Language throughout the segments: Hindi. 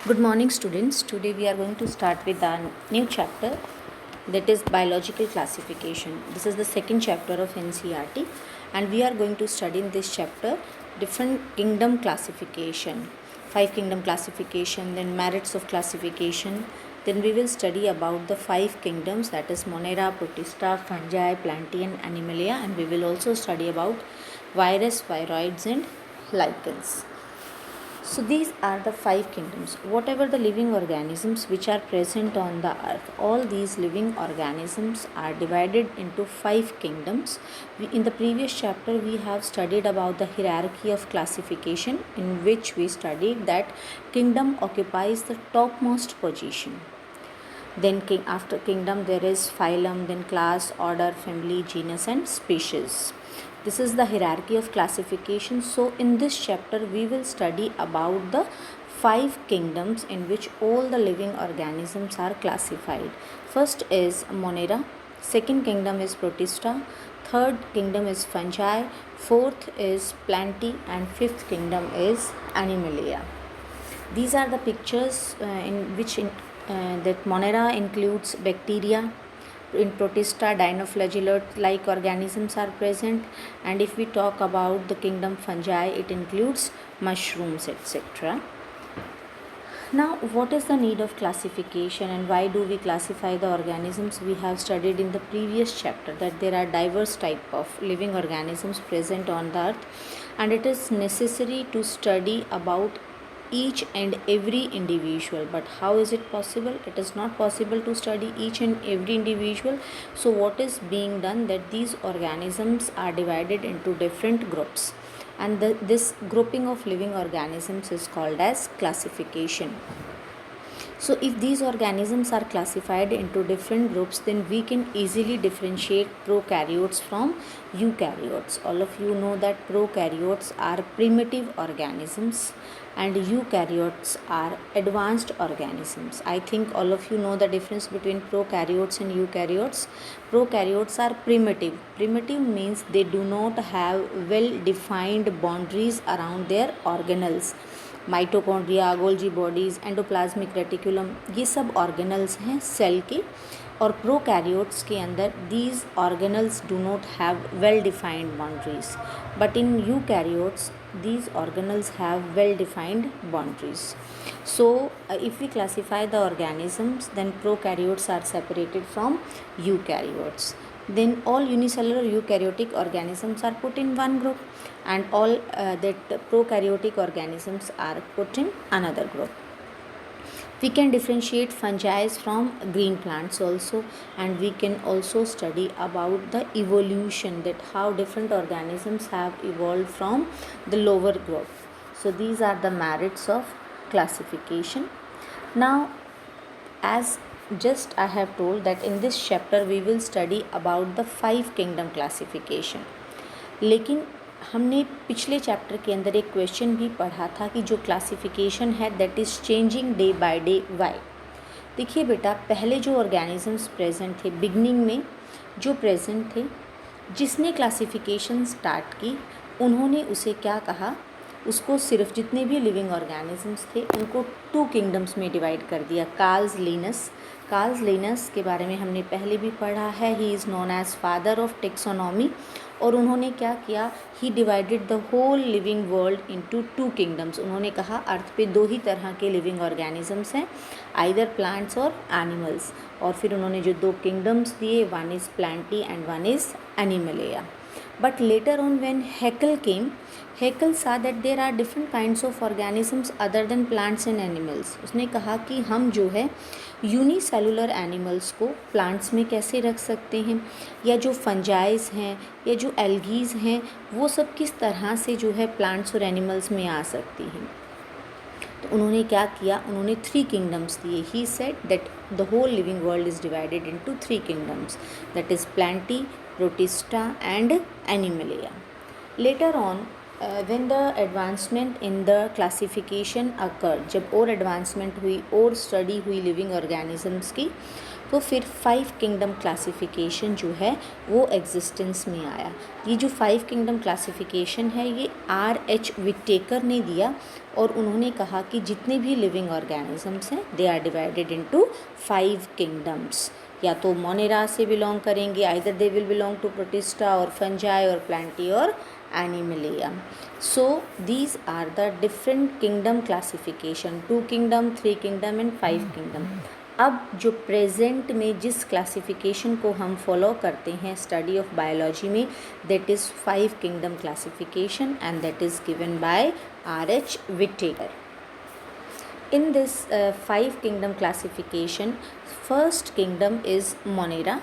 Good morning, students. Today we are going to start with a new chapter, that is biological classification. This is the second chapter of NCERT, and we are going to study in this chapter different kingdom classification, five kingdom classification, then merits of classification. Then we will study about the five kingdoms, that is Monera, Protista, Fungi, Plantae, Animalia, and we will also study about virus, viroids, and lichens. So these are the five kingdoms. Whatever the living organisms which are present on the earth, all these living organisms are divided into five kingdoms. In the previous chapter, we have studied about the hierarchy of classification, in which we studied that kingdom occupies the topmost position. Then after kingdom there is phylum, then class, order, family, genus, and species. This is the hierarchy of classification. So in this chapter we will study about the five kingdoms in which all the living organisms are classified. First is Monera, second kingdom is Protista, third kingdom is Fungi, fourth is Plantae, and fifth kingdom is Animalia. These are the pictures that Monera includes bacteria. In Protista, dinoflagellate-like organisms are present, and if we talk about the kingdom Fungi, it includes mushrooms, etc. Now, what is the need of classification and why do we classify the organisms? We have studied in the previous chapter that there are diverse type of living organisms present on the earth, and it is necessary to study about each and every individual. But how is it possible? It is not possible to study each and every individual. So what is being done, that these organisms are divided into different groups, and this grouping of living organisms is called as classification. So if these organisms are classified into different groups, then we can easily differentiate prokaryotes from eukaryotes. All of you know that prokaryotes are primitive organisms and eukaryotes are advanced organisms. I think all of you know the difference between prokaryotes and eukaryotes. Prokaryotes are primitive. Primitive means they do not have well defined boundaries around their organelles. Mitochondria, Golgi bodies, endoplasmic reticulum, ये सब ऑर्गेनल्स हैं सेल के. और प्रोकैरियोट्स के अंदर these organelles do not have well defined boundaries, but in eukaryotes these organelles have well defined boundaries. So if we classify the organisms, then prokaryotes are separated from eukaryotes. Then all unicellular eukaryotic organisms are put in one group, and all that prokaryotic organisms are put in another group. We can differentiate fungi from green plants also, and we can also study about the evolution, that how different organisms have evolved from the lower group. So these are the merits of classification. Now, as just I have told that in this chapter we will study about the five kingdom classification. लेकिन हमने पिछले चैप्टर के अंदर एक क्वेश्चन भी पढ़ा था कि जो क्लासिफिकेशन है that is changing day by day why. देखिए बेटा, पहले जो ऑर्गेनिजम्स प्रेजेंट थे बिगनिंग में, जो प्रेजेंट थे, जिसने क्लासिफिकेशन स्टार्ट की उन्होंने उसे क्या कहा, उसको सिर्फ जितने भी लिविंग ऑर्गेनिजम्स थे उनको टू किंगडम्स में डिवाइड कर दिया. कार्ल्स लिनस के बारे में हमने पहले भी पढ़ा है. He is known as father of taxonomy. और उन्होंने क्या किया, he divided the whole living world into two kingdoms. उन्होंने कहा अर्थ पे दो ही तरह के लिविंग ऑर्गेनिजम्स हैं, आइदर प्लांट्स और एनिमल्स. और फिर उन्होंने जो दो किंगडम्स दिए, one is plantae and one is animalia. But later on when Haeckel came, Haeckel saw that there are different kinds of organisms other than plants and animals. उसने कहा कि हम जो है यूनिसेलुलर एनिमल्स को प्लांट्स में कैसे रख सकते हैं, या जो फंजाइज हैं या जो एल्गीज़ हैं वो सब किस तरह से जो है प्लांट्स और एनिमल्स में आ सकती हैं. तो उन्होंने क्या किया, उन्होंने थ्री किंगडम्स दिए. He said that the whole living world is divided into three kingdoms, that is Plantae, Protista and Animalia. Later on, when the advancement in the classification occurred, जब और advancement हुई और study हुई living organisms की, तो फिर 5 किंगडम क्लासिफिकेशन जो है वो एग्जिस्टेंस में आया। ये जो 5 किंगडम क्लासिफिकेशन है ये R.H. विटेकर ने दिया और उन्होंने कहा कि जितने भी लिविंग ऑर्गेनिजम्स हैं they are divided into 5 kingdoms. या तो मोनेरा से बिलोंग करेंगे, either they will belong to Protista और फंजाई और प्लांटी और Animalia. So these are the different kingdom classification, 2 kingdom, 3 kingdom and 5 kingdom. अब जो प्रेजेंट में जिस क्लासिफिकेशन को हम फॉलो करते हैं स्टडी ऑफ बायोलॉजी में, that is 5 kingdom classification and that is given by R.H. Whittaker. In this 5 kingdom classification, first kingdom is Monera,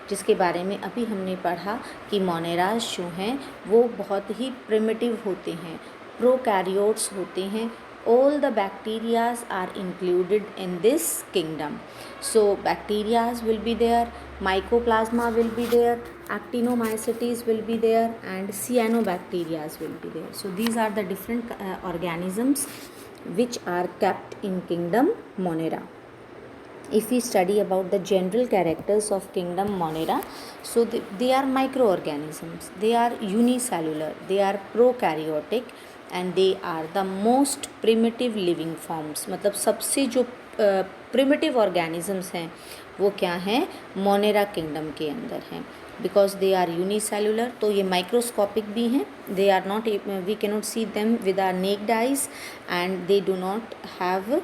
जिसके बारे में अभी हमने पढ़ा कि मोनेराज जो हैं वो बहुत ही प्रिमिटिव होते हैं, प्रोकैरियोट्स होते हैं। All the bacterias are included in this kingdom. So bacterias will be there, mycoplasma will be there, actinomycetes will be there, and cyanobacterias will be there. So these are the different organisms which are kept in kingdom Monera. If we study about the general characters of kingdom Monera, so they are microorganisms, they are unicellular, they are prokaryotic and they are the most primitive living forms। मतलब सबसे जो primitive organisms हैं वो क्या हैं, मोनेरा किंगडम के अंदर हैं। बिकॉज दे आर यूनिसेलुलर, तो ये माइक्रोस्कोपिक भी हैं, they are not, we cannot see them with our naked eyes and they do not have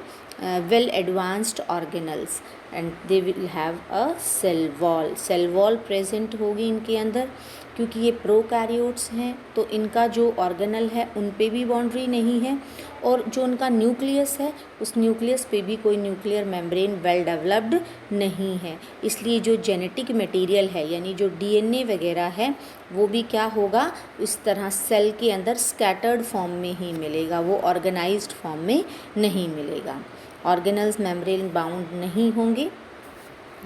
well advanced organelles and they will have a cell wall present होगी इनके अंदर। क्योंकि ये प्रोकैरियोट्स हैं तो इनका जो ऑर्गेनल है उन पे भी बाउंड्री नहीं है और जो उनका न्यूक्लियस है उस न्यूक्लियस पे भी कोई न्यूक्लियर मेम्ब्रेन वेल डेवलप्ड नहीं है। इसलिए जो जेनेटिक मटेरियल है यानी जो डीएनए वगैरह है वो भी क्या होगा, इस तरह सेल के अंदर स्कैटर्ड फॉर्म में ही मिलेगा, वो ऑर्गेनाइज्ड फॉर्म में नहीं मिलेगा। ऑर्गेनल्स मेम्ब्रेन बाउंड नहीं होंगे।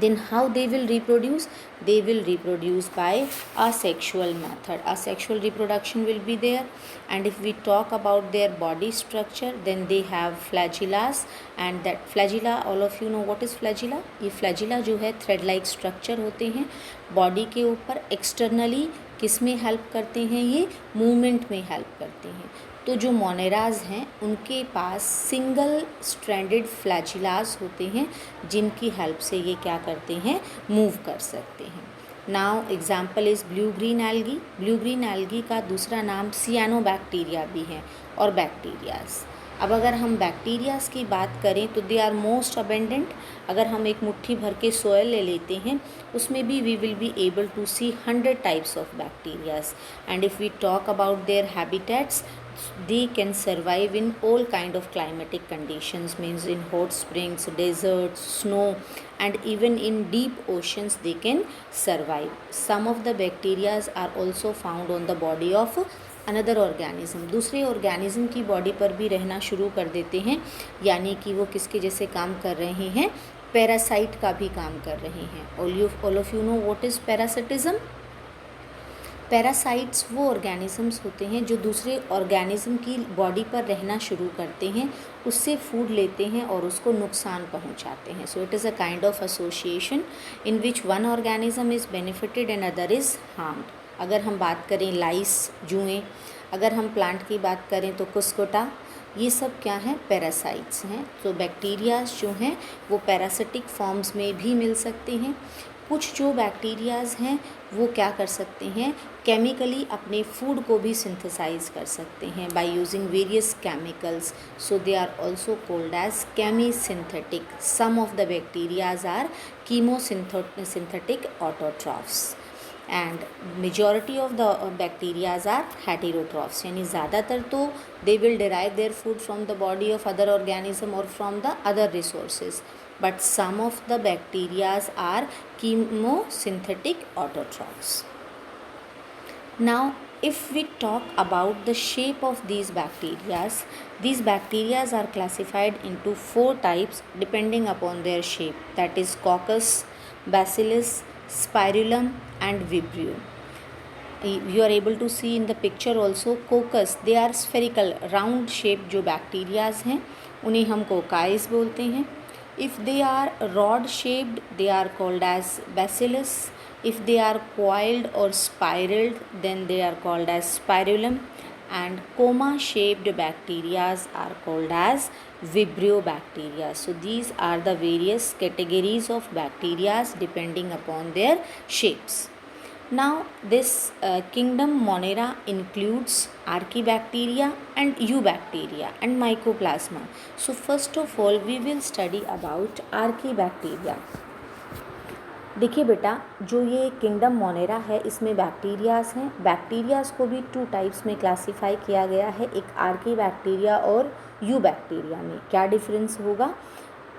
Then how they will reproduce? They will reproduce by asexual method. Asexual reproduction will be there. And if we talk about their body structure, then they have flagellas, and that flagella, all of you know what is flagella? ये flagella जो है thread like structure होते हैं बॉडी के ऊपर। एक्सटर्नली किस में हेल्प करते हैं, ये मूवमेंट में हेल्प करते हैं। तो जो मोनेराज हैं उनके पास सिंगल स्ट्रैंडेड फ्लैजिलास होते हैं जिनकी हेल्प से ये क्या करते हैं, मूव कर सकते हैं। Now example is blue green algae. Blue green algae का दूसरा नाम सियानोबैक्टीरिया भी है और बैक्टीरियाज। अब अगर हम बैक्टीरियाज की बात करें तो दे आर मोस्ट अबेंडेंट। अगर हम एक मुट्ठी भर के सोयल ले लेते हैं उसमें भी we will be able to see 100 types of bacterias. And if we talk about their habitats, they can survive in all kind of climatic conditions, means in hot springs, deserts, snow, and even in deep oceans they can survive. Some of the bacteria are also found on the body of another organism. दूसरे organism की बॉडी पर भी रहना शुरू कर देते हैं, यानी कि वो किसके जैसे काम कर रहे हैं, पैरासाइट का भी काम कर रहे हैं। all of you know what is parasitism? Parasites वो ऑर्गेनिजम्स होते हैं जो दूसरे ऑर्गेनिज्म की बॉडी पर रहना शुरू करते हैं, उससे फूड लेते हैं और उसको नुकसान पहुंचाते हैं। So it is a kind of association in which one organism is benefited and other is harmed. अगर हम बात करें लाइस, जुएँ, अगर हम प्लांट की बात करें तो कुस्कुटा, ये सब क्या हैं, पैरासाइट्स हैं। तो बैक्टीरियाज जो हैं वो पैरासिटिक फॉर्म्स में भी मिल सकते हैं। कुछ जो बैक्टीरियाज हैं वो क्या कर सकते हैं, केमिकली अपने फूड को भी सिंथेसाइज कर सकते हैं by using various chemicals. So they are also called as chemosynthetic. Some of the bacterias are chemosynthetic autotrophs and majority of the bacterias are heterotrophs, यानी ज़्यादातर तो they will derive their food from the body of other organism और from the other resources, but some of the bacterias are chemosynthetic autotrophs. Now if we talk about the shape of these bacteria are classified into 4 types depending upon their shape, that is coccus, bacillus, spirillum and vibrio. You are able to see in the picture also coccus, they are spherical round shape जो बैक्टीरियाज हैं उन्हें हम कोकाइज बोलते हैं। If they are rod shaped, they are called as bacillus. If they are coiled or spiraled, then they are called as spirillum. And coma shaped bacteria are called as vibrio bacteria. So these are the various categories of bacteria depending upon their shapes. Now this kingdom Monera includes archaebacteria and eubacteria and mycoplasma. So first of all we will study about archaebacteria. देखिए बेटा, जो ये किंगडम मोनेरा है इसमें बैक्टीरियाज हैं. बैक्टीरियाज को भी 2 टाइप्स में क्लासीफाई किया गया है, एक आर्कीबैक्टीरिया और यूबैक्टीरिया. में क्या डिफरेंस होगा?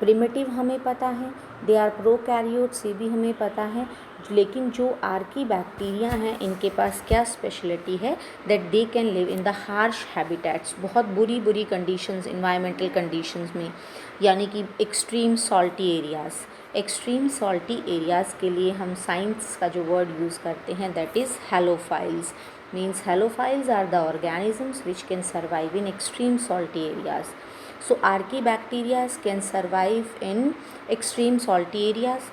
प्रिमिटिव हमें पता है, दे आर प्रोकैरियोट्स, ये भी हमें पता है. लेकिन जो आर्कीबैक्टीरिया हैं इनके पास क्या स्पेशलिटी है? That they can live in the harsh habitats, बहुत बुरी कंडीशंस, इन्वायरमेंटल कंडीशंस में, यानी कि extreme salty areas. Extreme salty areas के लिए हम साइंस का जो वर्ड यूज़ करते हैं that is halophiles. Means halophiles are the organisms which can survive in extreme salty areas. So archaebacteria can survive in extreme salty areas.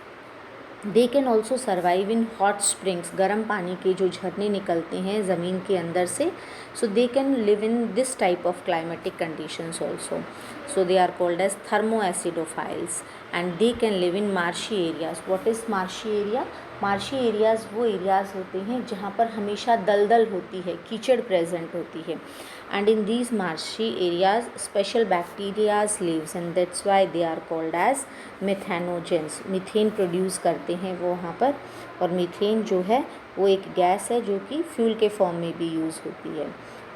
They can also survive in hot springs, गर्म पानी के जो झरने निकलते हैं ज़मीन के अंदर से. So they can live in this type of climatic conditions also. So they are called as thermoacidophiles and they can live in marshy areas. What is marshy area? Marshy areas वो एरियाज़ होते हैं जहाँ पर हमेशा दलदल होती है, कीचड़ प्रेजेंट होती है. And in these marshy areas special bacterias lives and that's why they are called as methanogens. Methane produce करते हैं वो वहाँ पर, और मीथेन जो है वो एक गैस है जो कि फ्यूल के फॉर्म में भी यूज़ होती है.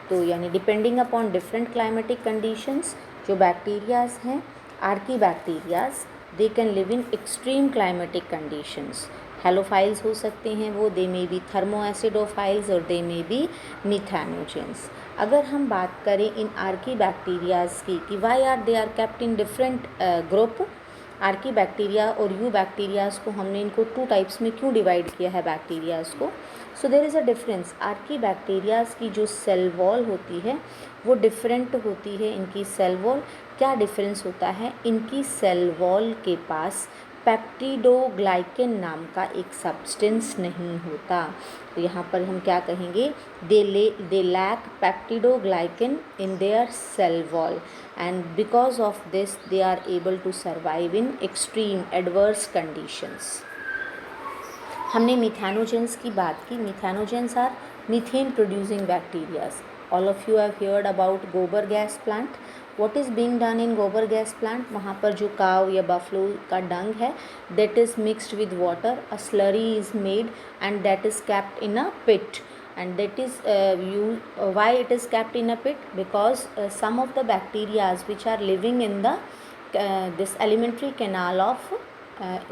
तो यानी depending upon different climatic conditions जो बैक्टीरियाज हैं archaebacterias they can live in extreme climatic conditions. Halophiles हो सकते हैं वो, दे मे बी थर्मोएसिडोफाइल्स और दे मे बी मिथेनोजेंस. अगर हम बात करें इन आर्कीबैक्टीरियाज की कि why are they are kept in different group, archaebacteria और यूबैक्टीरियाज को हमने इनको 2 टाइप्स में क्यों डिवाइड किया है बैक्टीरियाज को? So there is a difference. Archaebacterias की जो सेल वॉल होती है वो डिफरेंट होती है. इनकी सेल वॉल क्या डिफरेंस होता है? इनकी सेल वॉल के पास पेप्टिडोग्लाइकेन नाम का एक सब्सटेंस नहीं होता. तो यहाँ पर हम क्या कहेंगे? They lack peptidoglycan in their cell wall and because of this they are able to survive in extreme adverse conditions. हमने मिथेनोजेंस की बात की. Methanogens are methane producing bacterias. All of you have heard about gobar gas plant. What is being done in gobar gas plant? वहाँ पर जो काव या बफलो का डंग है that is mixed with water, a slurry is made and that is kept in a pit. And that is why it is kept in a pit? Because some of the bacteria which are living in the this alimentary canal of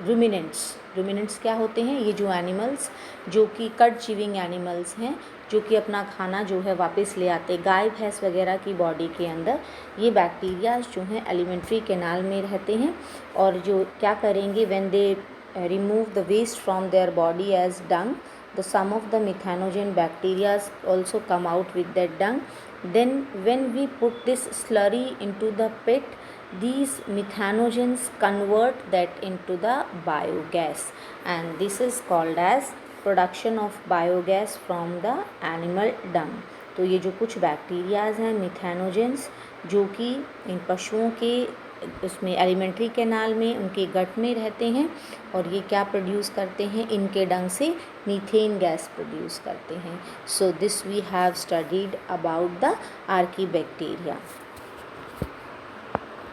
ruminants. ruminants क्या होते हैं? ये जो एनिमल्स जो कि कट चीविंग एनिमल्स हैं जो कि अपना खाना जो है वापस ले आते, गाय भैंस वगैरह की बॉडी के अंदर ये बैक्टीरिया जो हैं एलिमेंट्री कैनाल में रहते हैं और जो क्या करेंगे when they remove the waste from their body as dung, the some of the methanogen bacteria also come out with that dung. Then when we put this slurry into the pit, these methanogens convert that into the biogas and this is called as production of biogas from the animal डंग. तो ये जो कुछ बैक्टीरियाज हैं मिथेनोजेंस जो कि इन पशुओं के उसमें एलिमेंट्री कैनाल में उनके गट में रहते हैं और ये क्या प्रोड्यूस करते हैं? इनके डंग से मीथेन गैस प्रोड्यूस करते हैं. So this we have studied about the archaebacteria.